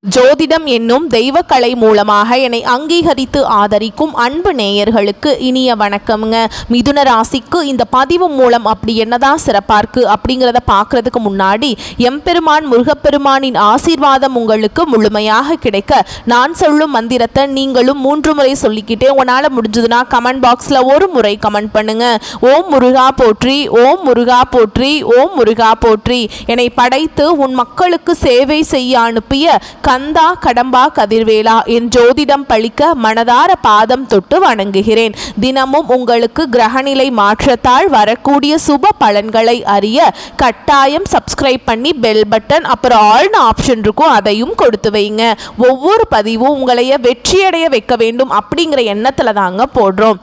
ஜோதிடம் என்னும் தெய்வக்கலை மூலமாக என்னை அங்கீகரித்து ஆதரிக்கும் அன்பு நேயர்களுக்கு இனிய வணக்கம்ங்க. மிதுன ராசிக்கு இந்த பதிவு மூலம் அப்படி என்னதான் சிறப்பாக இருக்குது அப்படிங்கிறத பார்க்குறதுக்கு முன்னாடி எம்பெருமான் முருகப்பெருமானின் ஆசீர்வாதம் உங்களுக்கு முழுமையாக கிடைக்க நான் சொல்லும் மந்திரத்தை நீங்களும் 3 முறை சொல்லிக்கிட்டே உங்களால் முடிஞ்சதுன்னா கமெண்ட் பாக்ஸில் ஒரு முறை கமெண்ட் பண்ணுங்க. ஓம் முருகா போற்றி, ஓம் முருகா போற்றி, ஓம் முருகா போற்றி. என்னை படைத்து உன் மக்களுக்கு சேவை செய்ய அனுப்பிய கந்தா கடம்பா கதிர்வேலா என் ஜோதிடம் பழிக்க மனதார பாதம் தொட்டு வணங்குகிறேன். தினமும் உங்களுக்கு கிரகநிலை மாற்றத்தால் வரக்கூடிய சுப பலன்களை அறிய கட்டாயம் சப்ஸ்கிரைப் பண்ணி பெல் பட்டன் அப்புறம் ஆல்னு ஆப்ஷன் இருக்கும், அதையும் கொடுத்து வைங்க. ஒவ்வொரு பதிவும் உங்களைய வெற்றியடைய வைக்க வேண்டும் அப்படிங்கிற எண்ணத்தில் தாங்க போடுறோம்.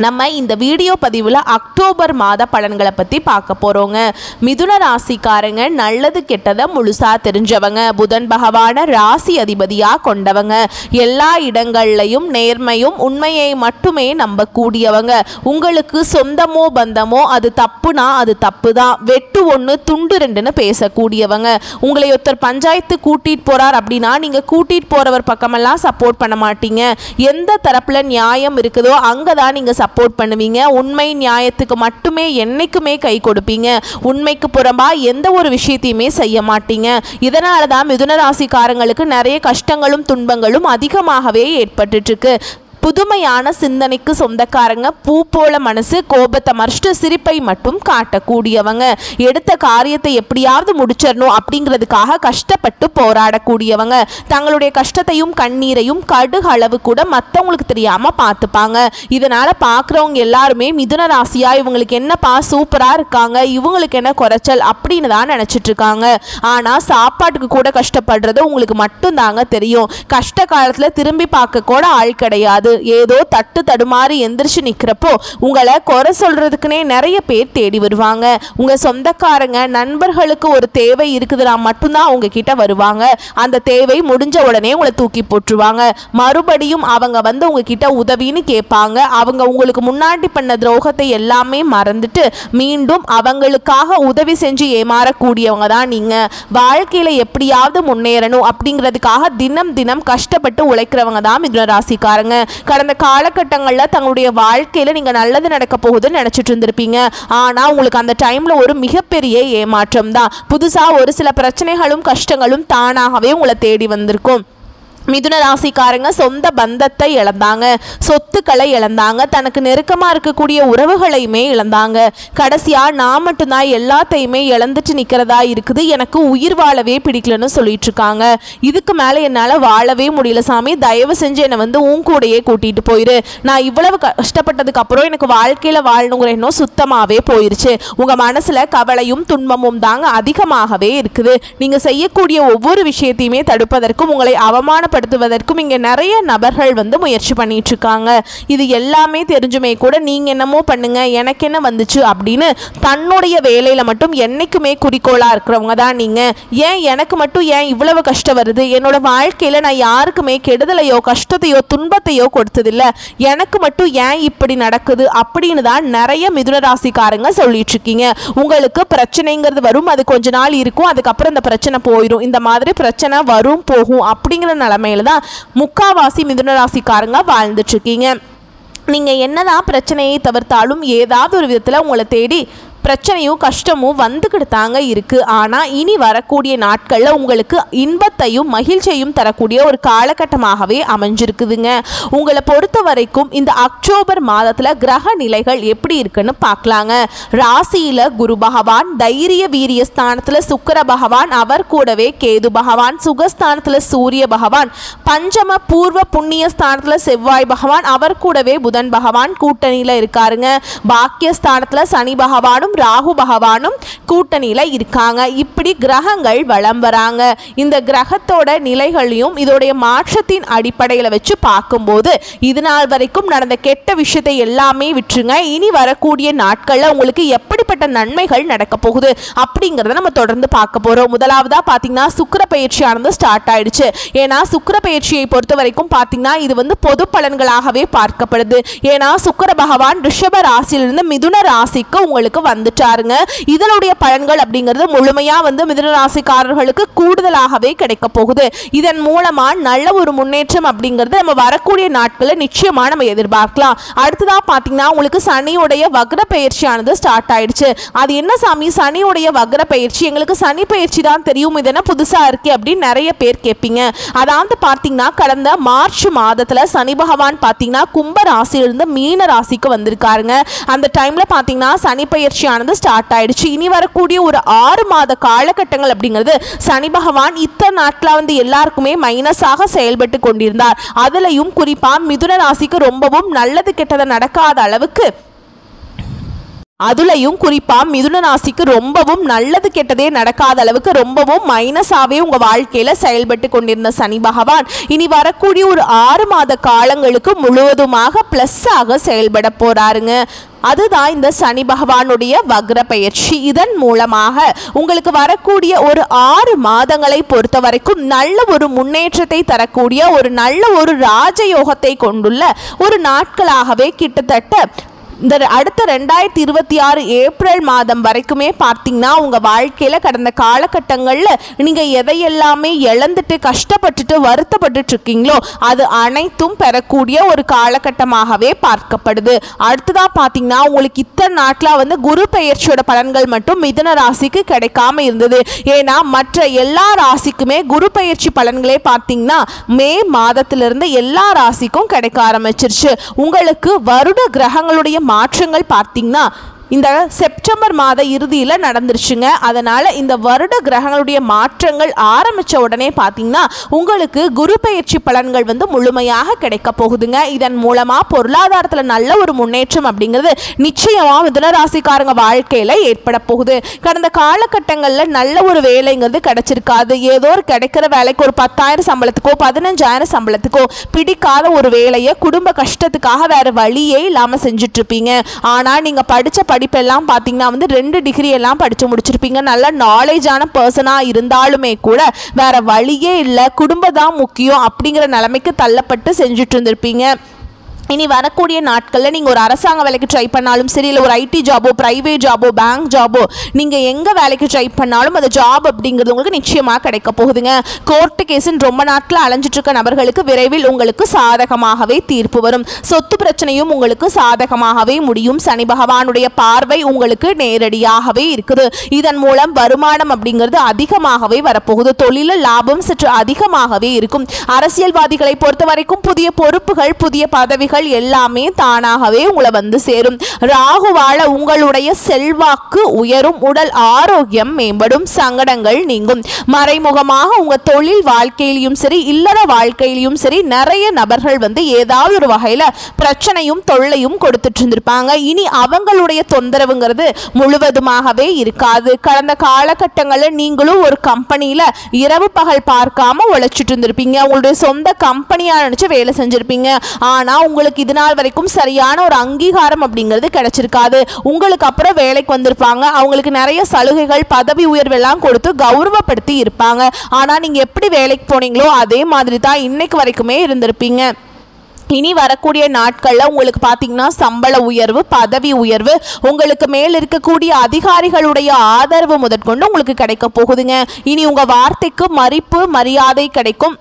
நம்ம இந்த வீடியோ பதிவில் அக்டோபர் மாத பலன்களை பற்றி பார்க்க போகிறோங்க. மிதுன ராசிக்காரங்க நல்லது கெட்டதை முழுசாக தெரிஞ்சவங்க, புதன் பகவான ராசி அதிபதியாக கொண்டவங்க, எல்லா இடங்கள்லையும் நேர்மையும் உண்மையை மட்டுமே நம்பக்கூடியவங்க. உங்களுக்கு சொந்தமோ பந்தமோ அது தப்புனா அது தப்பு தான், வெட்டு ஒன்று துண்டு ரெண்டுன்னு பேசக்கூடியவங்க. உங்களை ஒருத்தர் பஞ்சாயத்து கூட்டிகிட்டு போகிறார் அப்படின்னா நீங்கள் கூட்டிகிட்டு போகிறவர் பக்கமெல்லாம் சப்போர்ட் பண்ண மாட்டீங்க. எந்த தரப்பில் நியாயம் இருக்குதோ அங்கே தான் நீங்கள் சப்போர்ட் பண்ணுவீங்க. உண்மை நியாயத்துக்கு மட்டுமே என்னைக்குமே கை கொடுப்பீங்க. உண்மைக்கு புறம்பா எந்த ஒரு விஷயத்தையுமே செய்ய மாட்டீங்க. இதனால தான் மிதுன ராசிக்காரங்களுக்கு நிறைய கஷ்டங்களும் துன்பங்களும் அதிகமாகவே ஏற்பட்டு இருக்கு. புதுமையான சிந்தனைக்கு சொந்தக்காரங்க, பூ போல மனசு, கோபத்தை மறைச்சிட்டு சிரிப்பை மட்டும் காட்டக்கூடியவங்க, எடுத்த காரியத்தை எப்படியாவது முடிச்சிடணும் அப்படிங்கிறதுக்காக கஷ்டப்பட்டு போராடக்கூடியவங்க, தங்களுடைய கஷ்டத்தையும் கண்ணீரையும் கடுகு அளவு கூட மற்றவங்களுக்கு தெரியாமல் பார்த்துப்பாங்க. இதனால் பார்க்குறவங்க எல்லாருமே மிதுன ராசியா இவங்களுக்கு என்னப்பா சூப்பராக இருக்காங்க, இவங்களுக்கு என்ன குறைச்சல் அப்படின்னு தான் நினச்சிட்டு இருக்காங்க. ஆனால் சாப்பாட்டுக்கு கூட கஷ்டப்படுறது உங்களுக்கு மட்டும்தாங்க தெரியும். கஷ்ட காலத்தில் திரும்பி பார்க்க கூட ஆள் கிடையாது. ஏதோ தட்டு தடுமாறி எந்திரிச்சு நிற்கிறப்போ உங்களை குறை சொல்றதுக்குனே நிறைய பேர் தேடி வருவாங்க. உங்க சொந்தக்காரங்க நண்பர்களுக்கு ஒரு தேவை இருக்குதுன்னா மட்டும்தான் உங்ககிட்ட வருவாங்க. அந்த தேவை முடிஞ்ச உடனே உங்களை தூக்கி போட்டுருவாங்க. மறுபடியும் அவங்க வந்து உங்ககிட்ட உதவின்னு கேட்பாங்க. அவங்க உங்களுக்கு முன்னாடி பண்ண துரோகத்தை எல்லாமே மறந்துட்டு மீண்டும் அவங்களுக்காக உதவி செஞ்சு ஏமாறக்கூடியவங்க தான் நீங்க. வாழ்க்கையில எப்படியாவது முன்னேறணும் அப்படிங்கிறதுக்காக தினம் தினம் கஷ்டப்பட்டு உழைக்கிறவங்க தான் மிதுன ராசிக்காரங்க. கடந்த காலகட்டங்களில் தங்களுடைய வாழ்க்கையில் நீங்கள் நல்லது நடக்க போகுதுன்னு நினச்சிட்டு இருந்திருப்பீங்க. ஆனால் உங்களுக்கு அந்த டைமில் ஒரு மிகப்பெரிய ஏமாற்றம் தான். புதுசாக ஒரு சில பிரச்சனைகளும் கஷ்டங்களும் தானாகவே உங்களை தேடி வந்திருக்கும். மிதுன ராசிக்காரங்க சொந்த பந்தத்தை இழந்தாங்க, சொத்துக்களை இழந்தாங்க, தனக்கு நெருக்கமாக இருக்கக்கூடிய உறவுகளையுமே இழந்தாங்க. கடைசியாக நான் மட்டும்தான் எல்லாத்தையுமே இழந்துட்டு நிற்கிறதா இருக்குது, எனக்கு உயிர் வாழவே பிடிக்கலன்னு சொல்லிட்டு இருக்காங்க. இதுக்கு மேலே என்னால் வாழவே முடியல சாமி, தயவு செஞ்சு என்னை வந்து உன் கூடையே கூட்டிகிட்டு போயிரு. நான் இவ்வளவு கஷ்டப்பட்டதுக்கு அப்புறம் எனக்கு வாழ்க்கையில் வாழணுங்கிற எண்ணம் சுத்தமாகவே போயிருச்சு. உங்கள் மனசில் கவலையும் துன்பமும் தாங்க அதிகமாகவே இருக்குது. நீங்கள் செய்யக்கூடிய ஒவ்வொரு விஷயத்தையுமே தடுப்பதற்கும் உங்களை அவமானப்படுத்துவதற்கும் இங்கே நிறைய நபர்கள் வந்து முயற்சி பண்ணிட்டு இருக்காங்க. இது எல்லாமே தெரிஞ்சுமே கூட நீங்க என்னமோ பண்ணுங்க எனக்கு என்ன வந்துச்சு அப்படின்னு தன்னுடைய வேலையில மட்டும் என்னைக்குமே குறிக்கோளா இருக்கிறவங்க தான் நீங்க. ஏன் எனக்கு மட்டும் ஏன் இவ்வளவு கஷ்டம் வருது, என்னோட வாழ்க்கையில நான் யாருக்குமே கெடுதலையோ கஷ்டத்தையோ துன்பத்தையோ கொடுத்ததில்லை, எனக்கு மட்டும் ஏன் இப்படி நடக்குது அப்படின்னு தான் நிறைய மிதுன ராசிக்காரங்க சொல்லிட்டு இருக்கீங்க. உங்களுக்கு பிரச்சனைங்கிறது வரும், அது கொஞ்ச நாள் இருக்கும், அதுக்கப்புறம் இந்த பிரச்சனை போயிடும். இந்த மாதிரி பிரச்சனை வரும் போகும் அப்படிங்கிற நிலைமையில தான் முக்காவாசி மிதுன ராசிக்காரங்க வாழ்ந்துட்டு இருக்கீங்க. நீங்க என்னதான் பிரச்சனையை தவிர்த்தாலும் ஏதாவது ஒரு விதத்துல உங்களை தேடி பிரச்சனையும் கஷ்டமும் வந்துக்கிட்டு தாங்க இருக்குது. ஆனால் இனி வரக்கூடிய நாட்களில் உங்களுக்கு இன்பத்தையும் மகிழ்ச்சியையும் தரக்கூடிய ஒரு காலகட்டமாகவே அமைஞ்சிருக்குதுங்க. உங்களை பொறுத்த வரைக்கும் இந்த அக்டோபர் மாதத்தில் கிரக நிலைகள் எப்படி இருக்குன்னு பார்க்கலாங்க. ராசியில் குரு பகவான், தைரிய வீரிய ஸ்தானத்தில் சுக்கிர பகவான், அவர் கூடவே கேது பகவான், சுகஸ்தானத்தில் சூரிய பகவான், பஞ்சம பூர்வ புண்ணிய ஸ்தானத்தில் செவ்வாய் பகவான், அவர் கூடவே புதன் பகவான் கூட்டணியில் இருக்காருங்க. பாக்கியஸ்தானத்தில் சனி பகவானும் ராகு பகவானும் கூட்டணியில இருக்காங்க. இப்படி கிரகங்கள் வலம் வராங்க. இந்த கிரகத்தோட நிலைகளையும் இதோடைய மாற்றத்தின் அடிப்படையில் வச்சு பார்க்கும்போது இது நாள் வரைக்கும் நடந்த கெட்ட விஷயத்தை எல்லாமே விட்டுருங்க. இனி வரக்கூடிய நாட்கள்ல உங்களுக்கு எப்படிப்பட்ட நன்மைகள் நடக்க போகுது அப்படிங்கிறத நம்ம தொடர்ந்து பார்க்க போறோம். முதலாவதா பாத்தீங்கன்னா சுக்கிர பயிற்சியானது ஸ்டார்ட் ஆயிடுச்சு. ஏன்னா சுக்கிர பயிற்சியை பொறுத்த வரைக்கும் பாத்தீங்கன்னா இது வந்து பொது பலன்களாகவே பார்க்கப்படுது. ஏன்னா சுக்கிர பகவான் ரிஷப ராசியிலிருந்து மிதுன ராசிக்கு உங்களுக்கு வந்து வந்துட்டாருங்க. இதனுடைய பலன்கள் அப்படிங்கிறது முழுமையா வந்து மிதுன ராசிக்காரர்களுக்கு கூடுதலாகவே கிடைக்க போகுது. இதன் மூலமா நல்ல ஒரு முன்னேற்றம் அப்படிங்கிறது நம்ம வரக்கூடிய நாட்களில் நிச்சயமா நம்ம எதிர்பார்க்கலாம். அடுத்ததா பாத்தீங்கன்னா உங்களுக்கு சனியுடைய வக்ர பயிற்சியானது ஸ்டார்ட் ஆயிடுச்சு. அது என்ன சாமி சனியுடைய வக்ர பயிற்சி, எங்களுக்கு சனி பயிற்சி தான் தெரியும், இது என்ன புதுசா இருக்கு அப்படின்னு நிறைய பேர் கேட்பீங்க. அதாவது பாத்தீங்கன்னா கடந்த மார்ச் மாதத்துல சனி பகவான் பாத்தீங்கன்னா கும்ப ராசியிலிருந்து மீன ராசிக்கு வந்திருக்காருங்க. அந்த டைம்ல பாத்தீங்கன்னா சனி பயிற்சியானது ஸ்டார்ட் ஆயிடுச்சு. இனி வரக்கூடிய ஒரு 6 மாத காலகட்டங்கள் அப்படிங்கிறது சனி பகவான் இத்தனை நாட்களா வந்து எல்லாருக்குமே மைனஸாக செயல்பட்டு கொண்டிருந்தார். அதுலயும் குறிப்பா மிதுன ராசிக்கு ரொம்பவும் நல்லது கெட்டது நடக்காத அளவுக்கு, அதுலயும் குறிப்பா மிதுன ராசிக்கு ரொம்பவும் நல்லது கெட்டதே நடக்காத அளவுக்கு ரொம்பவும் மைனஸாவே உங்க வாழ்க்கையில செயல்பட்டு கொண்டிருந்த சனி பகவான் இனி வரக்கூடிய ஒரு 6 மாத காலங்களுக்கு முழுவதுமாக பிளஸ் ஆக செயல்பட போறாருங்க. அதுதான் இந்த சனி பகவானுடைய வக்ர பயிற்சி. இதன் மூலமாக உங்களுக்கு வரக்கூடிய ஒரு 6 மாதங்களை பொறுத்த வரைக்கும் நல்ல ஒரு முன்னேற்றத்தை தரக்கூடிய ஒரு நல்ல ஒரு ராஜயோகத்தை கொண்டுள்ள ஒரு நாட்களாகவே கிட்டத்தட்ட இந்த அடுத்த 2026 ஏப்ரல் மாதம் வரைக்குமே பார்த்தீங்கன்னா உங்கள் வாழ்க்கையில் கடந்த காலகட்டங்களில் நீங்கள் எதையெல்லாமே இழந்துட்டு கஷ்டப்பட்டுட்டு வருத்தப்பட்டு இருக்கீங்களோ அது அனைத்தும் பெறக்கூடிய ஒரு காலகட்டமாகவே பார்க்கப்படுது. அடுத்ததாக பார்த்தீங்கன்னா உங்களுக்கு இத்தனை நாட்களாக வந்து குரு பெயர்ச்சியோட பலன்கள் மட்டும் மிதுன ராசிக்கு கிடைக்காம இருந்தது. ஏன்னா மற்ற எல்லா ராசிக்குமே குரு பெயர்ச்சி பலன்களே பார்த்தீங்கன்னா மே மாதத்திலிருந்து எல்லா ராசிக்கும் கிடைக்க ஆரம்பிச்சிருச்சு. உங்களுக்கு வருட கிரகங்களுடைய மாற்றங்கள் பார்த்தீங்கன்னா இந்த செப்டம்பர் மாத இறுதியில் நடந்துருச்சுங்க. அதனால் இந்த வருட கிரகங்களுடைய மாற்றங்கள் ஆரம்பித்த உடனே பார்த்தீங்கன்னா உங்களுக்கு குரு பெயர்ச்சி பலன்கள் வந்து முழுமையாக கிடைக்க போகுதுங்க. இதன் மூலமாக பொருளாதாரத்தில் நல்ல ஒரு முன்னேற்றம் அப்படிங்கிறது நிச்சயமாக மிதுன ராசிக்காரங்க வாழ்க்கையில் ஏற்பட போகுது. கடந்த காலகட்டங்களில் நல்ல ஒரு வேலைங்கிறது கிடைச்சிருக்காது. ஏதோ ஒரு கிடைக்கிற வேலைக்கு ஒரு 10,000 சம்பளத்துக்கோ 15,000 சம்பளத்துக்கோ பிடிக்காத ஒரு வேலையை குடும்ப கஷ்டத்துக்காக வேறு வழியே இல்லாமல் செஞ்சுட்ருப்பீங்க. ஆனால் நீங்கள் படித்த படிப்பெல்லாம் பார்த்தீங்கன்னா வந்து 2 டிகிரி எல்லாம் படித்து முடிச்சிருப்பீங்க. நல்ல நாலேஜான பர்சனாக இருந்தாலுமே கூட வேற வழியே இல்லை, குடும்பம் தான் முக்கியம் அப்படிங்கிற நிலைமைக்கு தள்ளப்பட்டு செஞ்சுட்டு இருந்திருப்பீங்க. இனி வரக்கூடிய நாட்களில் நீங்கள் ஒரு அரசாங்க வேலைக்கு ட்ரை பண்ணாலும் சரி, இல்லை ஒரு ஐடி ஜாபோ ப்ரைவேட் ஜாபோ பேங்க் ஜாபோ நீங்கள் எங்கே வேலைக்கு ட்ரை பண்ணாலும் அந்த ஜாப் அப்படிங்கிறது உங்களுக்கு நிச்சயமாக கிடைக்க போகுதுங்க. கோர்ட்டு கேஸுன்னு ரொம்ப நாட்கள் அலைஞ்சிட்டு இருக்க நபர்களுக்கு விரைவில் உங்களுக்கு சாதகமாகவே தீர்ப்பு வரும். சொத்து பிரச்சனையும் உங்களுக்கு சாதகமாகவே முடியும். சனி பகவானுடைய பார்வை உங்களுக்கு நேரடியாகவே இருக்குது. இதன் மூலம் வருமானம் அப்படிங்கிறது அதிகமாகவே வரப்போகுது. தொழிலில் லாபம் சற்று அதிகமாகவே இருக்கும். அரசியல்வாதிகளை பொறுத்த வரைக்கும் புதிய பொறுப்புகள் புதிய பதவிகள் எல்லாமே தானாகவே உங்களை வந்து சேரும். ராகுவால உங்களுடைய செல்வாக்கு உயரும், உடல் ஆரோக்கியம் மேம்படும், சங்கடங்கள் நீங்கும். மறைமுகமாக உங்க தொழில் வாழ்க்கையிலும் சரி இல்லற வாழ்க்கையிலும் சரி நிறைய நபர்கள் வந்து ஏதாவது ஒரு வகையில பிரச்சனையும் தொல்லையும் கொடுத்துட்டு இருந்திருப்பாங்க. இனி அவங்களுடைய தொந்தரவுங்கிறது முழுவதுமாகவே இருக்காது. கடந்த காலகட்டங்களில் நீங்களும் ஒரு கம்பெனியில இரவு பகல் பார்க்காம உழைச்சிட்டு இருந்திருப்பீங்க. உங்களுடைய சொந்த கம்பெனியா நினைச்சு வேலை செஞ்சிருப்பீங்க. ஆனா உங்களுக்கு இது நாள் வரைக்கும் சரியான ஒரு அங்கீகாரம் அப்படிங்கிறது கிடைச்சிருக்காது. உங்களுக்கு அப்புறம் வேலைக்கு வந்திருப்பாங்க. அவங்களுக்கு நிறைய சலுகைகள் பதவி உயர்வு எல்லாம் கொடுத்து கௌரவப்படுத்தி இருப்பாங்க. ஆனா நீங்க எப்படி வேலைக்கு போனீங்களோ அதே மாதிரி தான் இன்னைக்கு வரைக்குமே இருந்திருப்பீங்க. இனி வரக்கூடிய நாட்களில் உங்களுக்கு பார்த்தீங்கன்னா சம்பள உயர்வு பதவி உயர்வு உங்களுக்கு மேல் இருக்கக்கூடிய அதிகாரிகளுடைய ஆதரவு முதற்கொண்டு உங்களுக்கு கிடைக்க போகுதுங்க. இனி உங்கள் வார்த்தைக்கு மதிப்பு மரியாதை கிடைக்கும்.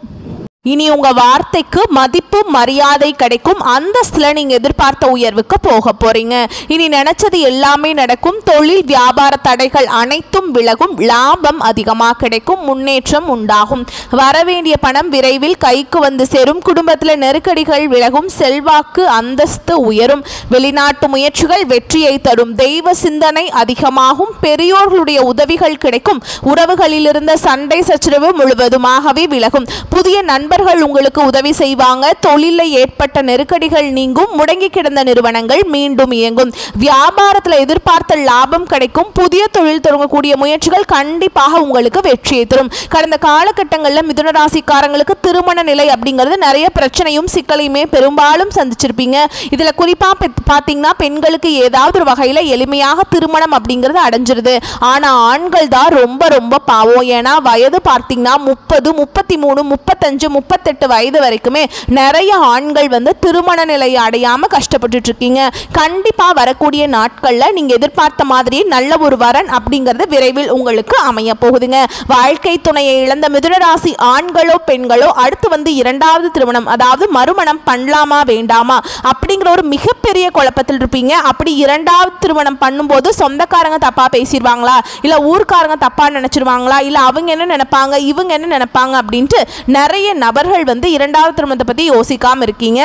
இனி உங்க வார்த்தைக்கு மதிப்பு மரியாதை கிடைக்கும். அந்தஸ்துல நீங்க எதிர்பார்த்த உயர்வுக்கு போக போறீங்க. இனி நினைச்சது எல்லாமே நடக்கும். தொழில் வியாபார தடைகள் அனைத்தும் விலகும். லாபம் அதிகமாக கிடைக்கும். முன்னேற்றம் உண்டாகும். வரவேண்டிய பணம் விரைவில் கைக்கு வந்து சேரும். குடும்பத்தில் நெருக்கடிகள் விலகும். செல்வாக்கு அந்தஸ்து உயரும். வெளிநாட்டு முயற்சிகள் வெற்றியை தரும். தெய்வ சிந்தனை அதிகமாகும். பெரியோர்களுடைய உதவிகள் கிடைக்கும். உறவுகளில் இருந்த சண்டை சச்சரவு முழுவதுமாகவே விலகும். புதிய நண்பர்கள் உங்களுக்கு உதவி செய்வாங்க. தொழிலில் ஏற்பட்ட நெருக்கடிகள் நீங்கும். முடங்கி கிடந்த நிறுவனங்கள் மீண்டும் இயங்கும். வியாபாரத்தில் எதிர்பார்த்த லாபம் கிடைக்கும். புதிய தொழில் தொடங்கக்கூடிய முயற்சிகள் கண்டிப்பாக உங்களுக்கு வெற்றியை தரும். கடந்த காலகட்டங்களில் மிதுன ராசிக்காரங்களுக்கு திருமண நிலை அப்படிங்கிறது நிறைய பிரச்சனையும் சிக்கலையுமே பெரும்பாலும் சந்திச்சிருப்பீங்க. இதில் குறிப்பாக பார்த்தீங்கன்னா பெண்களுக்கு ஏதாவது ஒரு வகையில் எளிமையாக திருமணம் அப்படிங்கிறது அடைஞ்சிருது. ஆனால் ஆண்கள் தான் ரொம்ப ரொம்ப பாவம். ஏன்னா வயது பார்த்தீங்கன்னா 30 33 35 38 வயது வரைக்குமே நிறைய ஆண்கள் வந்து திருமண நிலையை அடையாம கஷ்டப்பட்டு இருக்கீங்க. கண்டிப்பா வரக்கூடிய நாட்கள்ல நீங்க எதிர்பார்த்த மாதிரியே நல்ல ஒரு வரன் அப்படிங்கிறது விரைவில் உங்களுக்கு அமைய போகுதுங்க. வாழ்க்கை துணையை இழந்த மிதுன ராசி ஆண்களோ பெண்களோ அடுத்து வந்து இரண்டாவது திருமணம் அதாவது மறுமணம் பண்ணலாமா வேண்டாமா அப்படிங்கிற ஒரு மிகப்பெரிய குழப்பத்தில் இருப்பீங்க. அப்படி இரண்டாவது திருமணம் பண்ணும்போது சொந்தக்காரங்க தப்பா பேசிடுவாங்களா, இல்ல ஊர்க்காரங்க தப்பா நினைச்சிருவாங்களா, இல்ல அவங்க என்ன நினைப்பாங்க இவங்க என்ன நினைப்பாங்க அப்படின்ட்டு நிறைய நபர்கள் வந்து இரண்டாவது திருமணத்தை பத்தி யோசிக்காம இருக்கீங்க.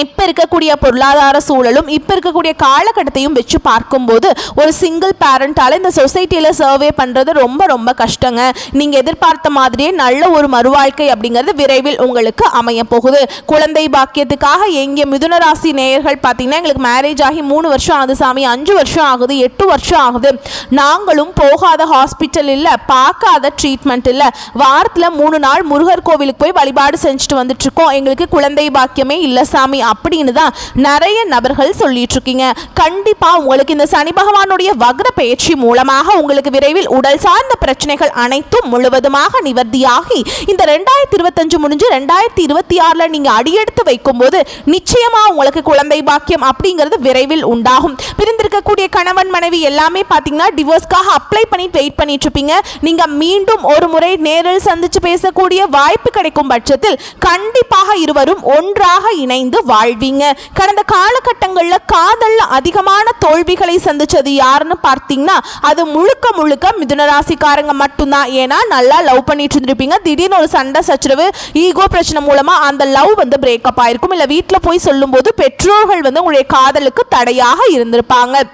இப்போ இருக்கக்கூடிய பொருளாதார சூழலும் இப்போ இருக்கக்கூடிய காலகட்டத்தையும் வச்சு பார்க்கும்போது ஒரு சிங்கிள் பேரண்டால் இந்த சொசைட்டியில் சர்வே பண்ணுறது ரொம்ப ரொம்ப கஷ்டங்க. நீங்கள் எதிர்பார்த்த மாதிரியே நல்ல ஒரு மறுவாழ்க்கை அப்படிங்கிறது விரைவில் உங்களுக்கு அமைய போகுது. குழந்தை பாக்கியத்துக்காக எங்கே மிதுன ராசி நேயர்கள் பார்த்தீங்கன்னா எங்களுக்கு மேரேஜ் ஆகி 3 வருஷம் ஆகுது சாமி, 5 வருஷம் ஆகுது, 8 வருஷம் ஆகுது, நாங்களும் போகாத ஹாஸ்பிட்டல் இல்லை, பார்க்காத ட்ரீட்மெண்ட் இல்லை, வாரத்தில் 3 நாள் முருகர் கோவிலுக்கு போய் வழிபாடு செஞ்சுட்டு வந்துட்டு இருக்கோம், எங்களுக்கு குழந்தை பாக்கியமே இல்லை சாமி அப்படின்னு தான் நிறைய நபர்கள் சொல்லிட்டு இருக்கீங்க. கண்டிப்பா உங்களுக்கு இந்த சனி பகவானுடைய வக்ர பயிற்சி மூலமாக உங்களுக்கு விரைவில் உடல் சார்ந்த பிரச்சனைகள் அனைத்தும் முழுவதுமாக நிவர்த்தியாகி இந்த 2025 முடிஞ்சு 2026 நீங்க அடியெடுத்து வைக்கும் போது நிச்சயமா உங்களுக்கு குழந்தை பாக்கியம் அப்படிங்கிறது விரைவில் உண்டாகும். பிரிந்திருக்கக்கூடிய கணவன் மனைவி எல்லாமே பாத்தீங்கன்னா டிவோர்ஸ்க்காக அப்ளை பண்ணி வெயிட் பண்ணிட்டு இருப்பீங்க. நீங்க மீண்டும் ஒரு முறை நேரில் சந்திச்சு பேசக்கூடிய வாய்ப்பு கிடைக்கும் பட்சத்தில் கண்டிப்பாக இருவரும் ஒன்றாக இணைந்து வாழ்வீங்க. கடந்த காலகட்டங்களில் காதல்ல அதிகமான தோல்விகளை சந்திச்சது யாருன்னு பார்த்தீங்கன்னா அது முழுக்க முழுக்க மிதுன ராசிக்காரங்க மட்டும்தான். ஏன்னா நல்லா லவ் பண்ணிட்டு இருந்திருப்பீங்க, திடீர்னு ஒரு சண்டை சச்சரவு ஈகோ பிரச்சனை மூலமா அந்த லவ் வந்து பிரேக்கப் ஆயிருக்கும். இல்லை வீட்டில் போய் சொல்லும்போது பெற்றோர்கள் வந்து உங்களுடைய காதலுக்கு தடையாக இருந்திருப்பாங்க.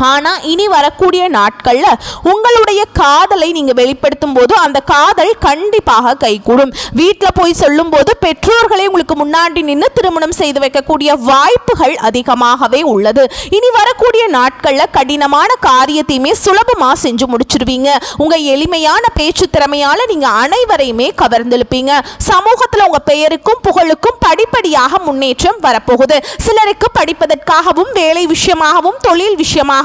ஆனால் இனி வரக்கூடிய நாட்களில் உங்களுடைய காதலை நீங்கள் வெளிப்படுத்தும் போது அந்த காதல் கண்டிப்பாக கைகூடும். வீட்டில் போய் சொல்லும் போது பெற்றோர்களே உங்களுக்கு முன்னாடி நின்று திருமணம் செய்து வைக்கக்கூடிய வாய்ப்புகள் அதிகமாகவே உள்ளது. இனி வரக்கூடிய நாட்களில் கடினமான காரியத்தையுமே சுலபமாக செஞ்சு முடிச்சிருவீங்க. உங்கள் எளிமையான பேச்சு திறமையால் நீங்கள் அனைவரையுமே கவர்ந்தெழுப்பீங்க. சமூகத்தில் உங்கள் பெயருக்கும் புகழுக்கும் படிப்படியாக முன்னேற்றம் வரப்போகுது. சிலருக்கு படிப்பதற்காகவும் வேலை விஷயமாகவும் தொழில் விஷயமாக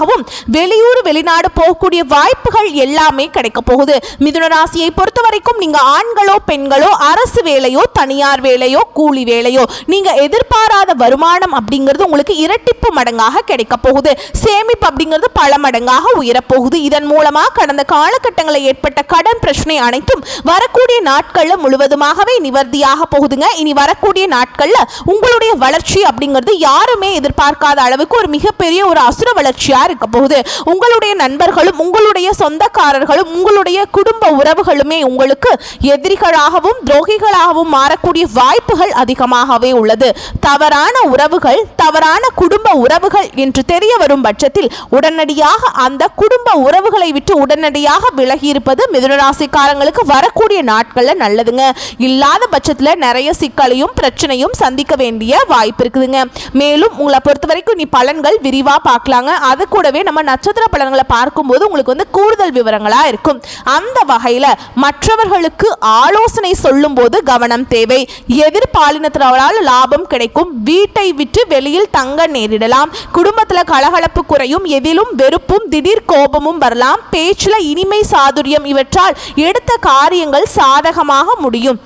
வெளியூர் வெளிநாடு போகக்கூடிய வாய்ப்புகள் எல்லாமே கிடைக்க போகுது. மிதுன ராசியை பொறுத்த வரைக்கும் நீங்க ஆண்களோ பெண்களோ அரசு வேலையோ தனியார் வேலையோ கூலி வேலையோ நீங்க எதிர்பாராத வருமானம் அப்படிங்கிறது உங்களுக்கு இரட்டிப்பு மடங்காக கிடைக்க போகுது. சேமிப்பு அப்படிங்கிறது பல மடங்காக உயரப்போகுது. இதன் மூலமா கடந்த காலகட்டங்களில் ஏற்பட்ட கடன் பிரச்சனை அனைத்தும் வரக்கூடிய நாட்கள்ல முழுவதுமாகவே நிவர்த்தியாக போகுதுங்க. இனி வரக்கூடிய நாட்கள்ல உங்களுடைய வளர்ச்சி அப்படிங்கிறது யாருமே எதிர்பார்க்காத அளவுக்கு ஒரு மிகப்பெரிய ஒரு அசுர வளர்ச்சியா இருக்க போகுது. உங்களுடைய நண்பர்களும் உங்களுடைய சொந்தக்காரர்களும் உங்களுடைய குடும்ப உறவுகளுமே உங்களுக்கு எதிரிகளாகவும் துரோகிகளாகவும் மாறக்கூடிய வாய்ப்புகள் அதிகமாகவே உள்ளது. தவறான உறவுகள் தவறான குடும்ப உறவுகள் என்று தெரிய வரும் பட்சத்தில் உடனடியாக அந்த குடும்ப உறவுகளை விட்டு உடனடியாக விலகி இருப்பது மிதுன ராசிக்காரங்களுக்கு வரக்கூடிய நாட்கள்ல நல்லதுங்க. இல்லாத பட்சத்தில் நிறைய சிக்கலையும் பிரச்சனையும் சந்திக்க வேண்டிய வாய்ப்பு இருக்குதுங்க. மேலும் உங்களை பொறுத்த வரைக்கும் நீ பலன்கள் விரிவா பார்க்கலாங்க. அது கூடவே நம்ம நட்சத்திர பலன்களை பார்க்கும்போது உங்களுக்கு வந்து கூடுதல் விவரங்களா இருக்கும். அந்த வகையில மற்றவர்களுக்கு ஆலோசனை சொல்லும் போது கவனம் தேவை. எதிர்பாலினத்தினரால் லாபம் கிடைக்கும். வீட்டை விட்டு வெளியில் தங்க நேரிடலாம். குடும்பத்தில் கலகலப்பு குறையும். எதிலும் வெறுப்பும் திடீர் கோபமும் வரலாம். பேச்சில் இனிமை சாதுரியம் இவற்றால் எடுத்த காரியங்கள் சாதகமாக முடியும்.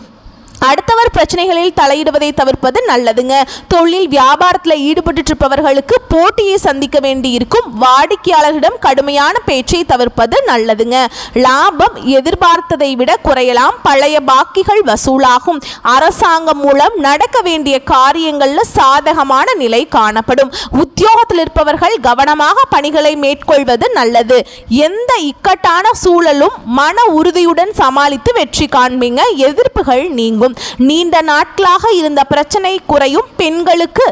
அடுத்தவர் பிரச்சனைகளில் தலையிடுவதை தவிர்ப்பது நல்லதுங்க. தொழில் வியாபாரத்தில் ஈடுபட்டு இருப்பவர்களுக்கு போட்டியை சந்திக்க வேண்டி இருக்கும். வாடிக்கையாளர்களிடம் கடுமையான பேச்சை தவிர்ப்பது நல்லதுங்க. லாபம் எதிர்பார்த்ததை விட குறையலாம். பழைய பாக்கிகள் வசூலாகும். அரசாங்கம் மூலம் நடக்க வேண்டிய காரியங்கள்ல சாதகமான நிலை காணப்படும். உத்தியோகத்தில் இருப்பவர்கள் கவனமாக பணிகளை மேற்கொள்வது நல்லது. எந்த இக்கட்டான சூழலும் மன உறுதியுடன் சமாளித்து வெற்றி காண்பீங்க. எதிர்ப்புகள் நீங்கும். நீண்ட நாட்களாக இருந்த பிரச்சனை குறையும். பெண்களுக்கு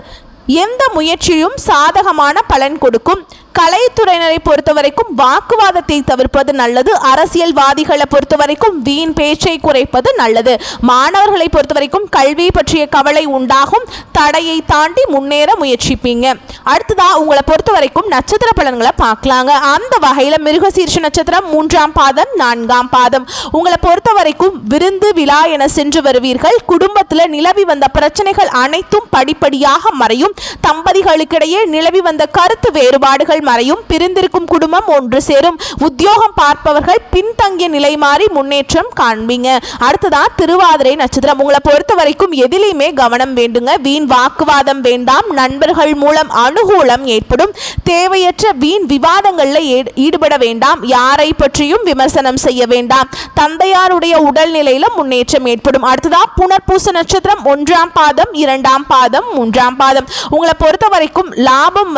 எந்த முயற்சியும் சாதகமான பலன் கொடுக்கும். கலைத்துறையினரை பொறுத்தவரைக்கும் வாக்குவாதத்தை தவிர்ப்பது நல்லது. அரசியல்வாதிகளை பொறுத்தவரைக்கும் வீண் பேச்சை குறைப்பது நல்லது. மாணவர்களை பொறுத்தவரைக்கும் கல்வி பற்றிய கவலை உண்டாகும். தடையை தாண்டி முன்னேற முயற்சிப்பீங்க. அடுத்ததா உங்களை பொறுத்தவரைக்கும் நட்சத்திர பலன்களை பார்க்கலாங்க. அந்த வகையில மிருகசீர்ஷ நட்சத்திரம் 3ஆம் பாதம் 4ஆம் பாதம் உங்களை பொறுத்தவரைக்கும் விருந்து விழா என சென்று வருவீர்கள். குடும்பத்தில் நிலவி வந்த பிரச்சனைகள் அனைத்தும் படிப்படியாக மறையும். தம்பதிகளுக்கிடையே நிலவி வந்த கருத்து வேறுபாடுகள் தடைகள் மறையும், பிரிந்திருக்கும் குடும்பம் ஒன்று சேரும், உத்தியோகம் பார்ப்பவர்கள் பின்தங்கிய நிலை மாறி முன்னேற்றம் காண்பீங்க. அடுத்ததா திருவாதிரை நட்சத்திரம். உங்களை பொறுத்த வரைக்கும் எதிலையுமே கவனம் வேண்டுங்க. வீண் வாக்குவாதம் வேண்டாம். நண்பர்கள் மூலம் அனுகூலம் ஏற்படும். தேவையற்ற வீண் விவாதங்களில் ஈடுபட வேண்டாம். யாரை பற்றியும் விமர்சனம் செய்ய வேண்டாம். தந்தையாருடைய உடல்நிலையில முன்னேற்றம் ஏற்படும். அடுத்ததா புனர்பூச நட்சத்திரம். 1ஆம் பாதம், 2ஆம் பாதம், 3ஆம் பாதம். உங்களை பொறுத்த வரைக்கும் லாபம்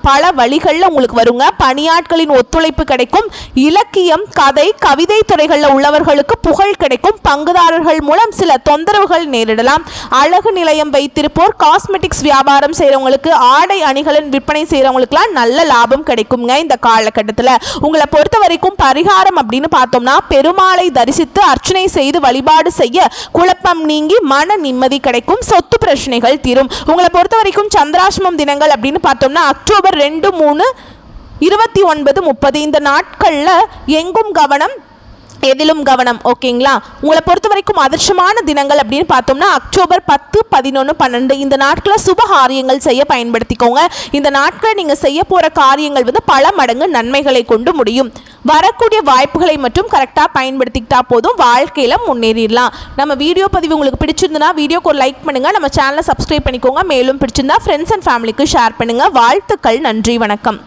பல வழிகளில் உங்களுக்கு வருங்க. பணியாட்களின் ஒத்துழைப்பு கிடைக்கும். இலக்கியம், கதை, கவிதை துறைகளில் உள்ளவர்களுக்கு புகழ் கிடைக்கும். பங்குதாரர்கள் மூலம் சில தொந்தரவுகள் நேரிடலாம். அழகு நிலையம் வைத்திருப்போர், காஸ்மெட்டிக்ஸ் வியாபாரம் செய்யறவங்களுக்கு, ஆடை அணிகளின் விற்பனை செய்யறவங்களுக்குலாம் நல்ல லாபம் கிடைக்குங்க இந்த காலகட்டத்தில். உங்களை பொறுத்த வரைக்கும் பரிகாரம் அப்படின்னு பார்த்தோம்னா, பெருமாளை தரிசித்து அர்ச்சனை செய்து வழிபாடு செய்ய குழப்பம் நீங்கி மன நிம்மதி கிடைக்கும். சொத்து பிரச்சனைகள் தீரும். உங்களை பொறுத்த வரைக்கும் சந்திராஷ்டமம் தினங்கள் அப்படின்னு பார்த்தோம்னா அக்டோபர் 2, 3, 29, 30 இந்த நாட்களில் எங்கும் கவனம், எதிலும் கவனம். ஓகேங்களா? உங்களை பொறுத்த வரைக்கும் அதிர்ஷ்டமான தினங்கள் அப்படின்னு பார்த்தோம்னா அக்டோபர் 10, 11, 12 இந்த நாட்களில் சுப காரியங்கள் செய்ய பயன்படுத்திக்கோங்க. இந்த நாட்களில் நீங்கள் செய்ய போகிற காரியங்கள் பல மடங்கு நன்மைகளை கொண்டு முடியும். வரக்கூடிய வாய்ப்புகளை மட்டும் கரெக்டாக பயன்படுத்திக்கிட்டா போதும், வாழ்க்கையில் முன்னேறிடலாம். நம்ம வீடியோ பதிவு உங்களுக்கு பிடிச்சிருந்தனா வீடியோக்கு ஒரு லைக் பண்ணுங்கள், நம்ம சேனலை சப்ஸ்கிரைப் பண்ணிக்கோங்க. மேலும் பிடிச்சிருந்தா ஃப்ரெண்ட்ஸ் அண்ட் ஃபேமிலிக்கு ஷேர் பண்ணுங்கள். வாழ்த்துக்கள். நன்றி, வணக்கம்.